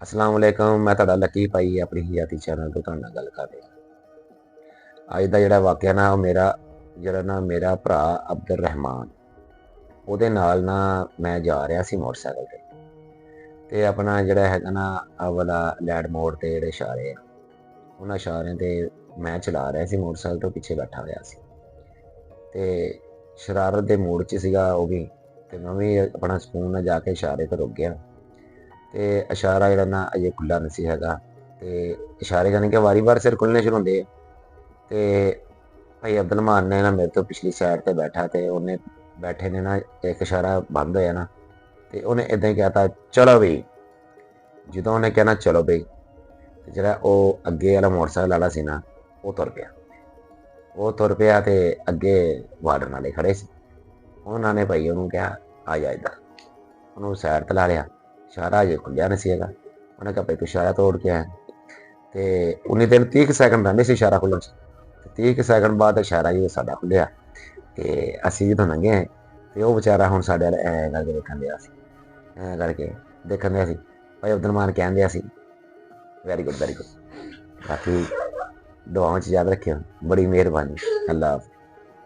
अस्सलाम वालेकुम। मैं ਤੁਹਾਡਾ ਲੱਕੀ ਭਾਈ ਆਪਣੀ ਹਿਆਤੀ ਚੈਨਲ ਤੋਂ ਤੁਹਾਡੇ ਨਾਲ ਗੱਲ ਕਰ ਰਿਹਾ। ਅੱਜ ਦਾ ਜਿਹੜਾ ਵਾਕਿਆ ਨਾ ਉਹ ਮੇਰਾ ਭਰਾ ਅਬਦੁਰ ਰਹਿਮਾਨ ਉਹਦੇ ਨਾਲ ਨਾ ਮੈਂ ਜਾ ਰਿਹਾ ਸੀ ਮੋਟਰਸਾਈਕਲ ਤੇ ਆਪਣਾ ਜਿਹੜਾ ਹੈਗਾ ਨਾ ਆਹ ਵਾਲਾ ਲੈਂਡ ਮੋੜ ਤੇ ਜਿਹੜੇ ਇਸ਼ਾਰੇ ਆ ਉਹਨਾਂ ਇਸ਼ਾਰਿਆਂ ਤੇ ਮੈਂ ਚਲਾ ਰਿਹਾ ਸੀ ਮੋਟਰਸਾਈਕਲ ਤੋਂ ਪਿੱਛੇ ਬੈਠਾ ਹੋਇਆ ਸੀ ਤੇ ਸ਼ਰਾਰਤ ਦੇ ਮੂਡ 'ਚ ਸੀਗਾ ਉਹ ਵੀ ਤੇ ਮੈਂ ਵੀ ਆਪਣਾ ਸਕੂਨ ਨਾਲ ਜਾ ਕੇ ਇਸ਼ਾਰੇ ਤੇ ਰੁਕ ਗਿਆ ਤੇ ਇਸ਼ਾਰਾ ਜਿਹੜਾ ਨਾ ਅਜੇ ਖੁੱਲਾ ਨਹੀਂ ਸੀ ਹੈਗਾ ਤੇ ਇਸ਼ਾਰੇ ਜਾਣੀ ਕਿ ਵਾਰੀ-ਵਾਰ ਸਿਰ ਖੁੱਲ੍ਹਣੇ ਸ਼ੁਰੂ ਹੁੰਦੇ ਆ ਤੇ ਭਾਈ ਅਬਦੁਲ ਮਾਨ ਨੇ ਨਾ ਮੇਰੇ ਤੋਂ ਪਿਛਲੀ ਸਾਈਡ ਤੇ ਬੈਠਾ ਤੇ ਉਹਨੇ ਬੈਠੇ ਨੇ ਨਾ ਇੱਕ ਇਸ਼ਾਰਾ ਬੰਦ ਹੋਇਆ ਨਾ ਤੇ ਉਹਨੇ ਇਦਾਂ ਹੀ ਕਹਿਤਾ ਚਲੋ ਬਈ। ਜਦੋਂ ਉਹਨੇ ਕਹਿਣਾ ਚਲੋ ਬਈ ਤੇ ਜਿਹੜਾ ਉਹ ਅੱਗੇ ਵਾਲਾ ਮੋਟਰਸਾਈਕਲ ਵਾਲਾ ਸੀ ਨਾ ਉਹ ਤੁਰ ਪਿਆ ਤੇ ਅੱਗੇ ਵਾਰਡਨ ਵਾਲੇ ਖੜੇ ਸੀ। ਉਹਨਾਂ ਨੇ ਭਾਈ ਉਹਨੂੰ ਕਿਹਾ ਆ ਜਾ ਇੱਧਰ। ਉਹਨੂੰ ਸਾਈਡ ਤੇ ਲਾ ਲਿਆ। ਇਸ਼ਾਰਾ ਅਜੇ ਖੁੱਲਿਆ ਨਹੀਂ ਸੀ ਹੈਗਾ। ਉਹਨੇ ਕਿਹਾ ਭਾਈ ਤੂੰ ਇਸ਼ਾਰਾ ਤੋੜ ਕੇ ਆਇਆ ਤੇ ਉਨੀ ਦਿਨ 30 ਸੈਕਿੰਡ ਰਹਿੰਦੇ ਸੀ ਇਸ਼ਾਰਾ ਖੁੱਲ੍ਹਣ 'ਚ। 30 ਸੈਕਿੰਡ ਬਾਅਦ ਇਸ਼ਾਰਾ ਜੀ ਸਾਡਾ ਖੁੱਲਿਆ ਤੇ ਅਸੀਂ ਜਦੋਂ ਲੰਘੇ ਤੇ ਉਹ ਵਿਚਾਰਾ ਹੁਣ ਸਾਡੇ ਵੱਲ ਐਂ ਕਰਕੇ ਦੇਖਣ ਡਿਆ ਸੀ, ਐਂ ਕਰਕੇ ਦੇਖਣ ਡਿਆ ਸੀ। ਭਾਈ ਅਬਦੁਲ ਮਾਨ ਕਹਿਣ ਡਿਆ ਸੀ ਵੈਰੀ ਗੁੱਡ ਵੈਰੀ ਗੁੱਡ। ਬਾਕੀ ਦੁਆਵਾਂ 'ਚ ਯਾਦ ਰੱਖਿਓ। ਬੜੀ ਮਿਹਰਬਾਨੀ। ਅੱਲਾ ਹਾਫਿਜ਼।